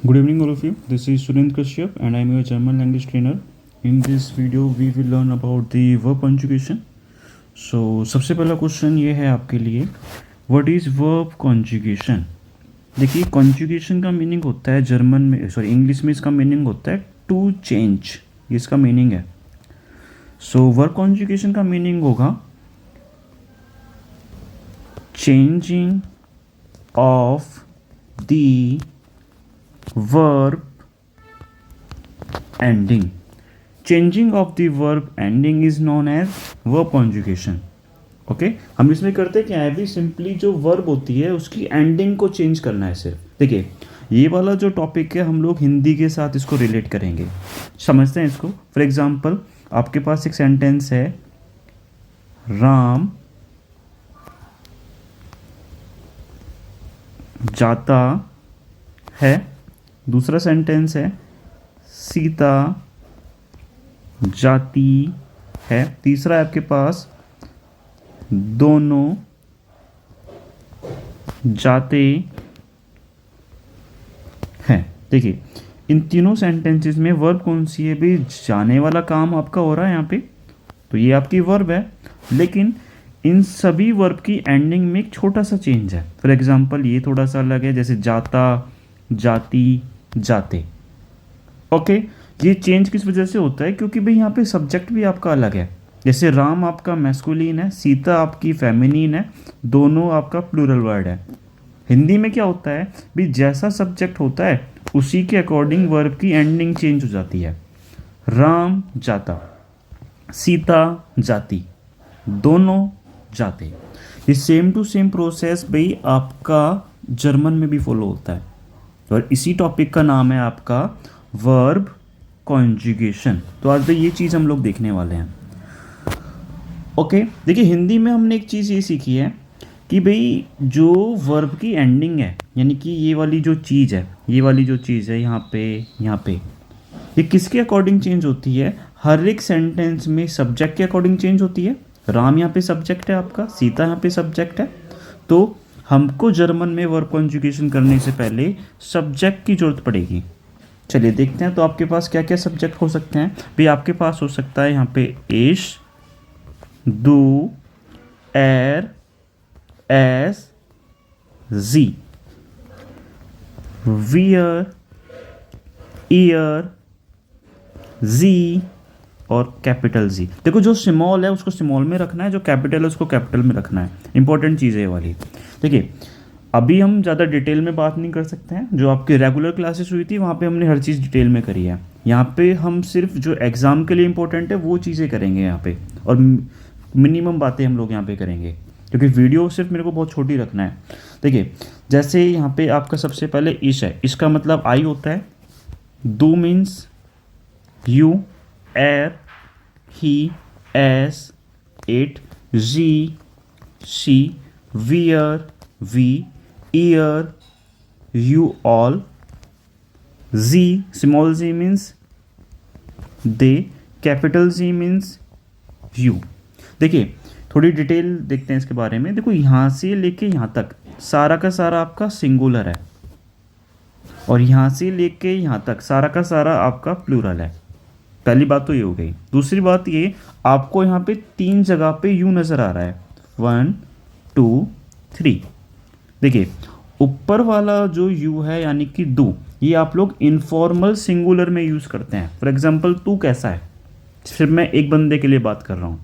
Good evening, all of you. This is Surendra Kashyap, and I'm your German language trainer. In this video, we will learn about the verb conjugation. So, सबसे पहला question ये है आपके लिए, what is verb conjugation. देखिए, conjugation का meaning होता है जर्मन में, सॉरी इंग्लिश में इसका मीनिंग होता है टू चेंज, ये इसका मीनिंग है। सो वर्ब कॉन्जुगेशन का मीनिंग होगा changing of the verb ending. Changing of the verb ending is known as verb conjugation. Okay हम इसमें करते क्या है, भी सिंपली जो वर्ब होती है उसकी एंडिंग को चेंज करना है सिर्फ। देखिए, ये वाला जो टॉपिक है हम लोग हिंदी के साथ इसको रिलेट करेंगे, समझते हैं इसको। फॉर एग्जांपल, आपके पास एक सेंटेंस है, राम जाता है। दूसरा सेंटेंस है, सीता जाती है। तीसरा है आपके पास, दोनों जाते हैं। देखिए, इन तीनों सेंटेंसेस में वर्ब कौन सी है भी, जाने वाला काम आपका हो रहा है यहाँ पे, तो ये आपकी वर्ब है। लेकिन इन सभी वर्ब की एंडिंग में एक छोटा सा चेंज है। फॉर एग्जांपल, ये थोड़ा सा अलग है, जैसे जाता, जाती, जाते। ओके, ये चेंज किस वजह से होता है, क्योंकि भाई यहाँ पे सब्जेक्ट भी आपका अलग है। जैसे राम आपका मैस्कुलिन है, सीता आपकी फेमिनिन है, दोनों आपका प्लूरल वर्ड है। हिंदी में क्या होता है भी, जैसा सब्जेक्ट होता है उसी के अकॉर्डिंग वर्ब की एंडिंग चेंज हो जाती है। राम जाता, सीता जाती, दोनों जाते। ये सेम टू सेम प्रोसेस भाई आपका जर्मन में भी फॉलो होता है, और इसी टॉपिक का नाम है आपका वर्ब कॉन्जुगेशन। तो आज भाई ये चीज़ हम लोग देखने वाले हैं। ओके, देखिए, हिंदी में हमने एक चीज़ ये सीखी है कि भाई जो वर्ब की एंडिंग है, यानी कि ये वाली जो चीज़ है, ये वाली जो चीज़ है यहाँ पे, ये किसके अकॉर्डिंग चेंज होती है। हर एक सेंटेंस में सब्जेक्ट के अकॉर्डिंग चेंज होती है। राम यहाँ पे सब्जेक्ट है आपका, सीता यहाँ पे सब्जेक्ट है। तो हमको जर्मन में वर्ब कॉन्जुगेशन करने से पहले सब्जेक्ट की जरूरत पड़ेगी। चलिए देखते हैं, तो आपके पास क्या क्या सब्जेक्ट हो सकते हैं भी। आपके पास हो सकता है यहाँ पे इश, दू, एर, एस, जी, वियर, ईयर, जी और कैपिटल जी। देखो, जो स्मॉल है उसको स्मॉल में रखना है, जो कैपिटल है उसको कैपिटल में रखना है। इंपॉर्टेंट चीज़ है ये वाली। देखिए, अभी हम ज़्यादा डिटेल में बात नहीं कर सकते हैं। जो आपकी रेगुलर क्लासेस हुई थी वहाँ पे हमने हर चीज़ डिटेल में करी है। यहाँ पे हम सिर्फ जो एग्ज़ाम के लिए इंपॉर्टेंट है वो चीज़ें करेंगे यहाँ पे, और मिनिमम बातें हम लोग यहाँ पे करेंगे, क्योंकि वीडियो सिर्फ मेरे को बहुत छोटी रखना है। देखिए, जैसे यहाँ पे आपका सबसे पहले इश है, इसका मतलब आई होता है। दो मीन्स यू, एर, ही, एस, इट, जी, शी, वियर, वी, ईयर, यू ऑल, जी, स्मॉल जी मीन्स दे, कैपिटल जी मीन्स यू। देखिए, थोड़ी डिटेल देखते हैं इसके बारे में। देखो, यहाँ से लेके यहाँ तक सारा का सारा आपका सिंगुलर है, और यहाँ से लेके यहाँ तक सारा का सारा आपका प्लूरल है। पहली बात तो ये हो गई। दूसरी बात ये, आपको यहाँ पे 3 जगह पे यू नज़र आ रहा है, 1 2 3। देखिए, ऊपर वाला जो यू है यानी कि दू, ये आप लोग इनफॉर्मल सिंगुलर में यूज़ करते हैं। फॉर एग्जांपल, तू कैसा है, सिर्फ मैं एक बंदे के लिए बात कर रहा हूँ।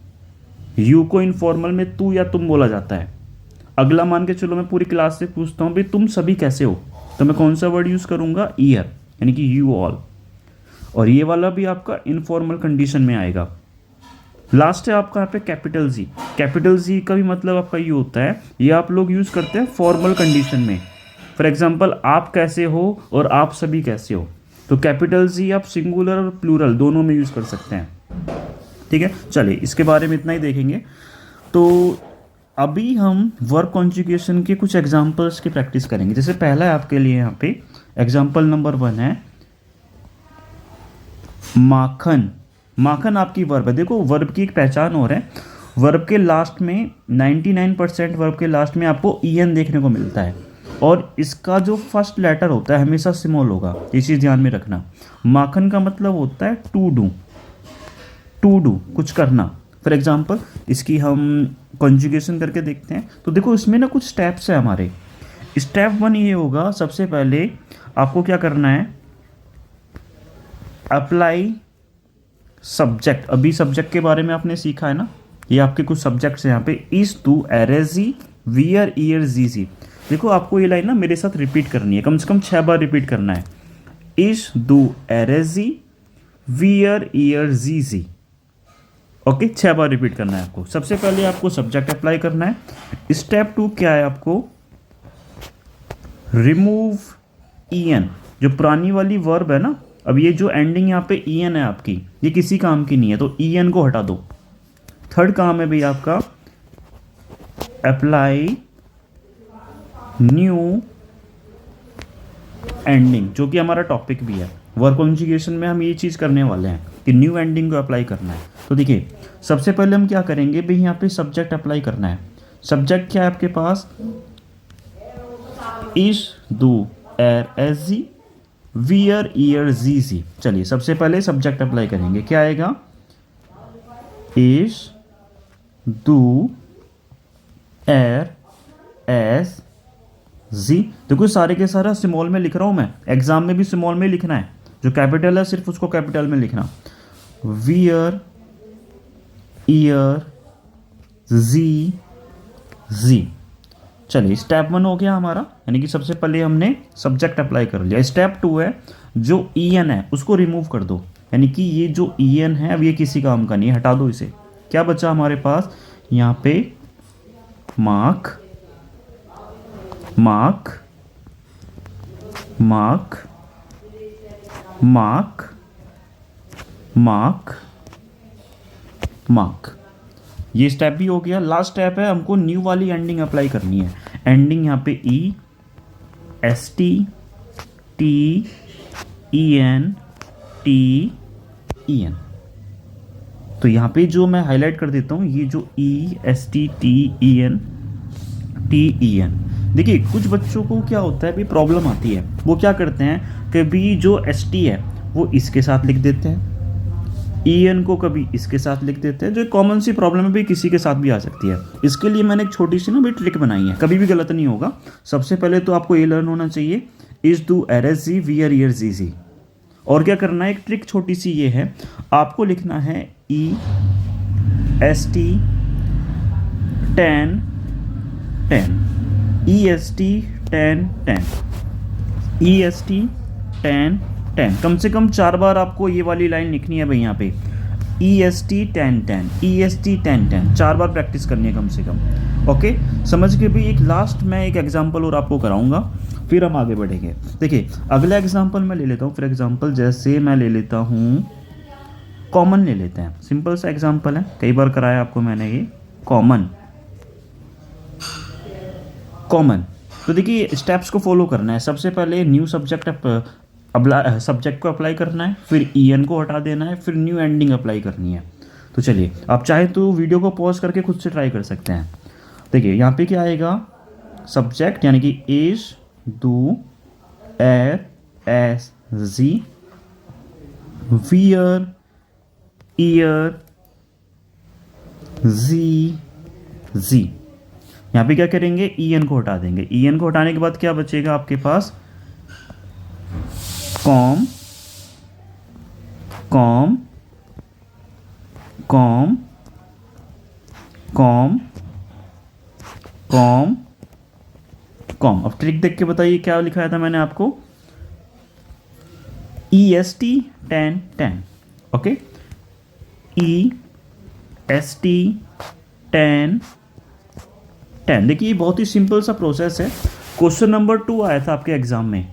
यू को इनफॉर्मल में तू या तुम बोला जाता है। अगला मान के चलो मैं पूरी क्लास से पूछता हूँ भाई तुम सभी कैसे हो, तो मैं कौन सा वर्ड यूज़ करूँगा, ईयर, यानी कि यू ऑल। और ये वाला भी आपका इनफॉर्मल कंडीशन में आएगा। लास्ट है आपका यहाँ पे कैपिटल जी। कैपिटल जी का भी मतलब आपका ये होता है, ये आप लोग यूज़ करते हैं फॉर्मल कंडीशन में। फॉर एग्जांपल, आप कैसे हो और आप सभी कैसे हो, तो कैपिटल जी आप सिंगुलर और प्लूरल दोनों में यूज़ कर सकते हैं। ठीक है, चलिए इसके बारे में इतना ही देखेंगे। तो अभी हम वर्ब कॉन्जुगेशन के कुछ एग्जाम्पल्स की प्रैक्टिस करेंगे। जैसे पहला है आपके लिए यहाँ पे एग्जाम्पल नंबर 1 है माखन। माखन आपकी वर्ब है। देखो, वर्ब की एक पहचान हो रहा है, वर्ब के लास्ट में 99% वर्ब के लास्ट में आपको en देखने को मिलता है। और इसका जो फर्स्ट लेटर होता है हमेशा स्मॉल होगा, ये चीज़ ध्यान में रखना। माखन का मतलब होता है टू डू कुछ करना। फॉर एग्जाम्पल इसकी हम कॉन्जुगेशन करके देखते हैं, तो देखो इसमें ना कुछ स्टेप्स है हमारे। स्टेप 1 ये होगा, सबसे पहले आपको क्या करना है, अप्लाई सब्जेक्ट। अभी सब्जेक्ट के बारे में आपने सीखा है ना, ये आपके कुछ सब्जेक्ट्स हैं यहाँ पे, इस टू एरेजी वियर ईयर जी। देखो आपको ये लाइन ना मेरे साथ रिपीट करनी है, कम से कम 6 बार रिपीट करना है। इस दू एरेजी वियर ईयर जी। ओके, 6 बार रिपीट करना है आपको। सबसे पहले आपको सब्जेक्ट अप्लाई करना है। स्टेप 2 क्या है, आपको रिमूव ईएन, जो पुरानी वाली वर्ब है ना, अब ये जो एंडिंग यहाँ पे ईएन है आपकी, ये किसी काम की नहीं है, तो ईएन को हटा दो। थर्ड काम है भाई आपका अप्लाई न्यू एंडिंग, जो कि हमारा टॉपिक भी है। वर्ब कॉन्जुगेशन में हम ये चीज़ करने वाले हैं कि न्यू एंडिंग को अप्लाई करना है। तो देखिए सबसे पहले हम क्या करेंगे भाई, यहाँ पे सब्जेक्ट अप्लाई करना है। सब्जेक्ट क्या है आपके पास, इस दू एर एस जी वियर ईयर जी। चलिए सबसे पहले सब्जेक्ट अप्लाई करेंगे, क्या आएगा, इस दू एर एस जी। देखो सारे के सारा स्मॉल में लिख रहा हूँ मैं, एग्जाम में भी स्मॉल में लिखना है, जो कैपिटल है सिर्फ उसको कैपिटल में लिखना। वियर ईयर जी। चलिए स्टेप 1 हो गया हमारा, यानी कि सबसे पहले हमने सब्जेक्ट अप्लाई कर लिया। स्टेप 2 है, जो ईएन है उसको रिमूव कर दो, यानी कि ये जो ईएन है अब ये किसी काम का नहीं है, हटा दो इसे। क्या बचा हमारे पास यहाँ पे, mark mark mark mark mark mark, ये स्टेप भी हो गया। लास्ट स्टेप है, हमको न्यू वाली एंडिंग अप्लाई करनी है। एंडिंग यहाँ पे E S T T E N T E N. तो यहाँ पे जो मैं हाईलाइट कर देता हूँ, ये जो E S T T E N T E N, देखिए कुछ बच्चों को क्या होता है, भी प्रॉब्लम आती है, वो क्या करते हैं कि भी जो एस टी है वो इसके साथ लिख देते हैं, ई एन को कभी इसके साथ लिख देते हैं, जो कॉमन सी प्रॉब्लम है भी किसी के साथ भी आ सकती है। इसके लिए मैंने एक छोटी सी ना भी ट्रिक बनाई है, कभी भी गलत नहीं होगा। सबसे पहले तो आपको ये लर्न होना चाहिए, इस दू एर एस जी वियर ईयर जी। और क्या करना है, एक ट्रिक छोटी सी ये है, आपको लिखना है ई एस टी 10 10, ई एस टी 10 10, ई एस टी 10 10। कम से कम 4 बार आपको ये वाली लाइन लिखनी है भाई, यहाँ पे ई एस टी 10 10, ई एस टी 10 10, 4 बार प्रैक्टिस करनी है कम से कम। ओके, समझ के भी। एक लास्ट मैं एक एग्जांपल और आपको कराऊंगा, फिर हम आगे बढ़ेंगे। देखिए अगला एग्जांपल मैं ले लेता हूँ। फॉर एग्जांपल जैसे मैं ले लेता हूँ, कॉमन ले लेते हैं, सिंपल सा एग्जांपल है, कई बार कराया आपको मैंने ये कॉमन। तो देखिए स्टेप्स को फॉलो करना है। सबसे पहले न्यू सब्जेक्ट सब्जेक्ट को अप्लाई करना है, फिर ईएन को हटा देना है, फिर न्यू एंडिंग अप्लाई करनी है। तो चलिए आप चाहे तो वीडियो को पॉज करके खुद से ट्राई कर सकते हैं। देखिए यहाँ पे क्या आएगा, सब्जेक्ट यानी कि इज दू एर एस जी वियर ईयर जी। यहाँ पे क्या करेंगे, ईएन को हटा देंगे। ईएन को हटाने के बाद क्या बचेगा आपके पास, कॉम कॉम कॉम कॉम कॉम कॉम। अब ट्रिक देख के बताइए क्या लिखाया था मैंने आपको, E S T 10 10। Okay, E S T 10 10। देखिए बहुत ही सिंपल सा प्रोसेस है। क्वेश्चन नंबर 2 आया था आपके एग्जाम में,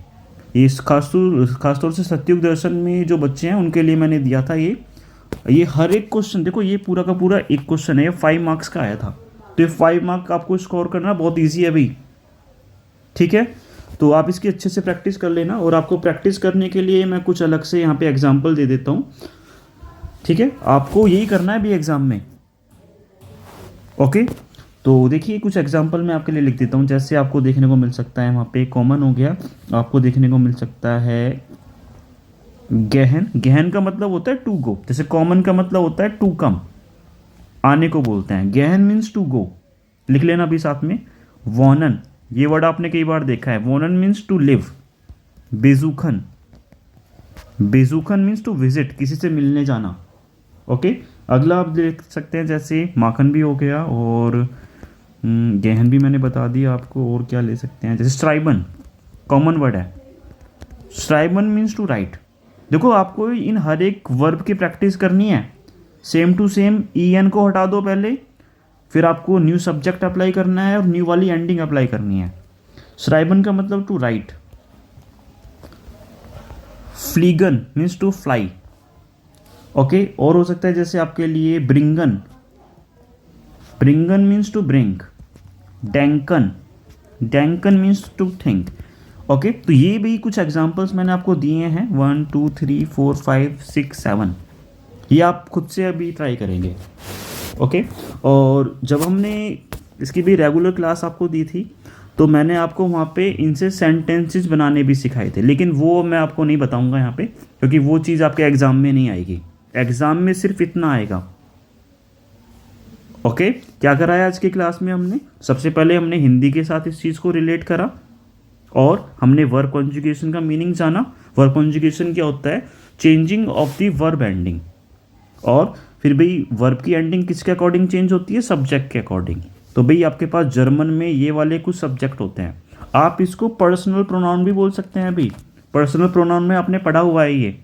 ये खासतौर से सत्युग दर्शन में जो बच्चे हैं उनके लिए मैंने दिया था ये हर एक क्वेश्चन। देखो ये पूरा का पूरा एक क्वेश्चन है, ये 5 मार्क्स का आया था, तो ये 5 मार्क आपको स्कोर करना बहुत ईजी है भाई, ठीक है। तो आप इसकी अच्छे से प्रैक्टिस कर लेना, और आपको प्रैक्टिस करने के लिए मैं कुछ अलग से यहाँ पे एग्जाम्पल दे देता हूँ, ठीक है। आपको यही करना है भी एग्जाम में, ओके। तो देखिए कुछ एग्जांपल मैं आपके लिए लिख देता हूँ, जैसे आपको देखने को मिल सकता है वहाँ पे कॉमन हो गया, आपको देखने को मिल सकता है गहन। गहन का मतलब होता है टू गो, जैसे कॉमन का मतलब होता है टू कम, आने को बोलते हैं। गहन मीन्स टू गो, लिख लेना अभी साथ में। वॉनन, ये वर्ड आपने कई बार देखा है, वॉनन मीन्स टू लिव। बेजुखन, बेजुखन मीन्स टू विजिट, किसी से मिलने जाना। ओके, अगला आप देख सकते हैं जैसे माखन भी हो गया, और गहन भी मैंने बता दिया आपको। और क्या ले सकते हैं, जैसे स्ट्राइबन, कॉमन वर्ड है। स्ट्राइबन मीन्स टू राइट। देखो आपको इन हर एक वर्ब की प्रैक्टिस करनी है। Same to same E N को हटा दो पहले, फिर आपको न्यू सब्जेक्ट अप्लाई करना है और न्यू वाली एंडिंग अप्लाई करनी है। श्राइबन का मतलब टू राइट। फ्लीगन मीन्स टू फ्लाई। ओके, और हो सकता है जैसे आपके लिए ब्रिंगन, ब्रिंगन मीन्स टू ब्रिंग। डैंकन, डैंकन मीन्स टू थिंक। ओके, तो ये भी कुछ एग्जांपल्स मैंने आपको दिए हैं, 1 2 3 4 5 6 7। ये आप खुद से अभी ट्राई करेंगे। ओके, और जब हमने इसकी भी रेगुलर क्लास आपको दी थी, तो मैंने आपको वहाँ पे इनसे सेंटेंसेस बनाने भी सिखाए थे, लेकिन वो मैं आपको नहीं बताऊँगा यहाँ पे, क्योंकि वो चीज़ आपके एग्ज़ाम में नहीं आएगी। एग्ज़ाम में सिर्फ इतना आएगा। ओके, क्या कराया आज की क्लास में हमने? सबसे पहले हमने हिंदी के साथ इस चीज़ को रिलेट करा, और हमने वर्ब कॉन्जुगेशन का मीनिंग जाना। वर्ब कॉन्जुगेशन क्या होता है? Changing of the verb ending. और फिर भाई वर्ब की एंडिंग किसके अकॉर्डिंग चेंज होती है? सब्जेक्ट के अकॉर्डिंग। तो भाई आपके पास जर्मन में ये वाले कुछ सब्जेक्ट होते हैं। आप इसको पर्सनल प्रोनाउन भी बोल सकते हैं। भाई पर्सनल प्रोनाउन में आपने पढ़ा हुआ है ये,